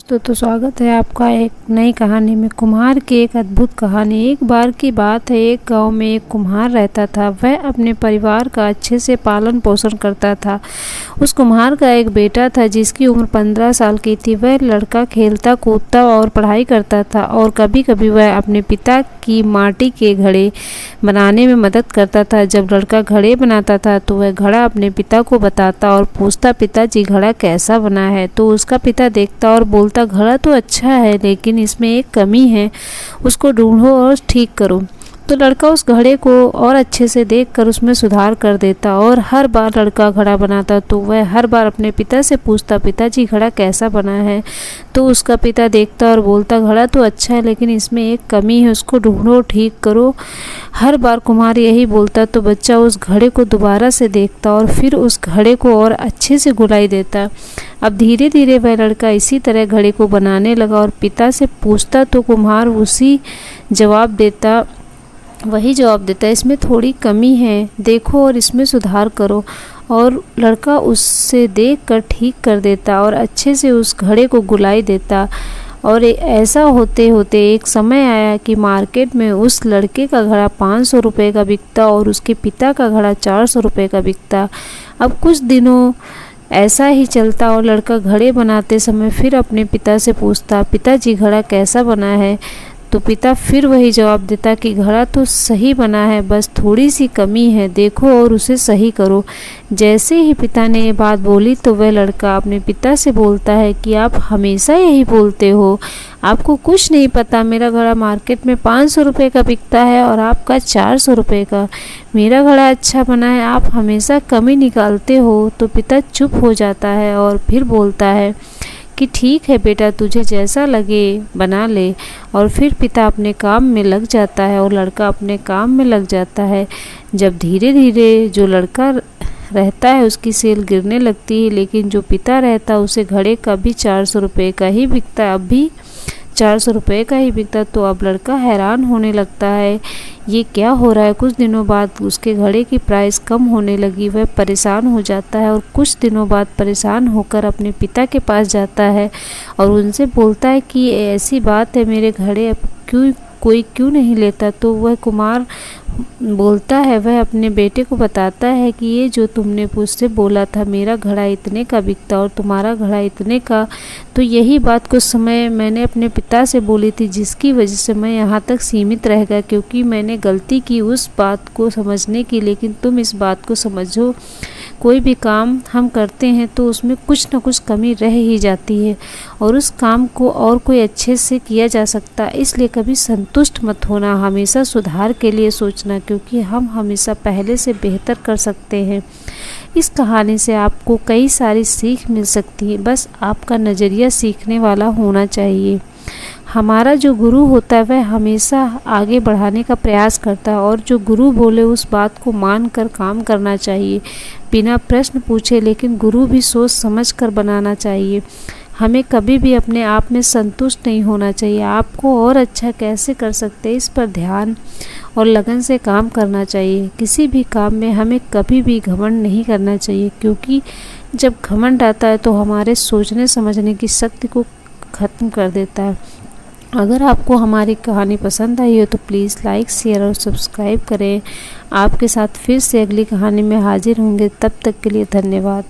तो स्वागत है आपका एक नई कहानी में। कुम्हार की एक अद्भुत कहानी। एक बार की बात है, एक गांव में एक कुम्हार रहता था। वह अपने परिवार का अच्छे से पालन पोषण करता था। उस कुम्हार का एक बेटा था जिसकी उम्र 15 साल की थी। वह लड़का खेलता कूदता और पढ़ाई करता था और कभी कभी वह अपने पिता की माटी के घड़े बनाने में मदद करता था। जब लड़का घड़े बनाता था तो वह घड़ा अपने पिता को बताता और पूछता, पिताजी घड़ा कैसा बना है? तो उसका पिता देखता और बोलता, घड़ा तो अच्छा है लेकिन इसमें एक कमी है, उसको ढूंढो और ठीक करो। तो लड़का उस घड़े को और अच्छे से देखकर उसमें सुधार कर देता और हर बार लड़का घड़ा बनाता तो वह हर बार अपने पिता से पूछता, पिताजी घड़ा कैसा बना है? तो उसका पिता देखता और बोलता, घड़ा तो अच्छा है लेकिन इसमें एक कमी है, उसको ढूंढो ठीक करो। हर बार कुम्हार यही बोलता तो बच्चा उस घड़े को दोबारा से देखता और फिर उस घड़े को और अच्छे से घुलाई देता। अब धीरे धीरे वह लड़का इसी तरह घड़े को बनाने लगा और पिता से पूछता तो कुम्हार वही जवाब देता, इसमें थोड़ी कमी है, देखो और इसमें सुधार करो। और लड़का उससे देखकर ठीक कर देता और अच्छे से उस घड़े को घुलाई देता। और ऐसा होते होते एक समय आया कि मार्केट में उस लड़के का घड़ा 500 रुपये का बिकता और उसके पिता का घड़ा 400 रुपये का बिकता। अब कुछ दिनों ऐसा ही चलता और लड़का घड़े बनाते समय फिर अपने पिता से पूछता, पिताजी घड़ा कैसा बना है? तो पिता फिर वही जवाब देता कि घड़ा तो सही बना है, बस थोड़ी सी कमी है, देखो और उसे सही करो। जैसे ही पिता ने ये बात बोली तो वह लड़का अपने पिता से बोलता है कि आप हमेशा यही बोलते हो, आपको कुछ नहीं पता, मेरा घड़ा मार्केट में 500 रुपये का बिकता है और आपका 400 रुपये का। मेरा घड़ा अच्छा बना है, आप हमेशा कमी निकालते हो। तो पिता चुप हो जाता है और फिर बोलता है कि ठीक है बेटा, तुझे जैसा लगे बना ले। और फिर पिता अपने काम में लग जाता है और लड़का अपने काम में लग जाता है। जब धीरे धीरे जो लड़का रहता है उसकी सेल गिरने लगती है, लेकिन जो पिता रहता है उसे घड़े का भी 400 रुपये का ही बिकता है, अब भी 400 रुपये का ही बिकता। तो अब लड़का हैरान होने लगता है, ये क्या हो रहा है? कुछ दिनों बाद उसके घड़े की प्राइस कम होने लगी। वह परेशान हो जाता है और कुछ दिनों बाद परेशान होकर अपने पिता के पास जाता है और उनसे बोलता है कि ऐसी बात है, मेरे घड़े अब कोई क्यों नहीं लेता? तो वह कुम्हार बोलता है, वह अपने बेटे को बताता है कि ये जो तुमने मुझसे बोला था, मेरा घड़ा इतने का बिकता और तुम्हारा घड़ा इतने का, तो यही बात कुछ समय मैंने अपने पिता से बोली थी, जिसकी वजह से मैं यहाँ तक सीमित रह गया, क्योंकि मैंने गलती की उस बात को समझने की। लेकिन तुम इस बात को समझो, कोई भी काम हम करते हैं तो उसमें कुछ न कुछ कमी रह ही जाती है और उस काम को और कोई अच्छे से किया जा सकता है। इसलिए कभी संतुष्ट मत होना, हमेशा सुधार के लिए सोचना, क्योंकि हम हमेशा पहले से बेहतर कर सकते हैं। इस कहानी से आपको कई सारी सीख मिल सकती है, बस आपका नज़रिया सीखने वाला होना चाहिए। हमारा जो गुरु होता है वह हमेशा आगे बढ़ाने का प्रयास करता है और जो गुरु बोले उस बात को मान कर काम करना चाहिए, बिना प्रश्न पूछे। लेकिन गुरु भी सोच समझ कर बनाना चाहिए। हमें कभी भी अपने आप में संतुष्ट नहीं होना चाहिए। आपको और अच्छा कैसे कर सकते हैं, इस पर ध्यान और लगन से काम करना चाहिए। किसी भी काम में हमें कभी भी घमंड नहीं करना चाहिए, क्योंकि जब घमंड आता है तो हमारे सोचने समझने की शक्ति को ख़त्म कर देता है। अगर आपको हमारी कहानी पसंद आई हो तो प्लीज़ लाइक, शेयर और सब्सक्राइब करें। आपके साथ फिर से अगली कहानी में हाजिर होंगे, तब तक के लिए धन्यवाद।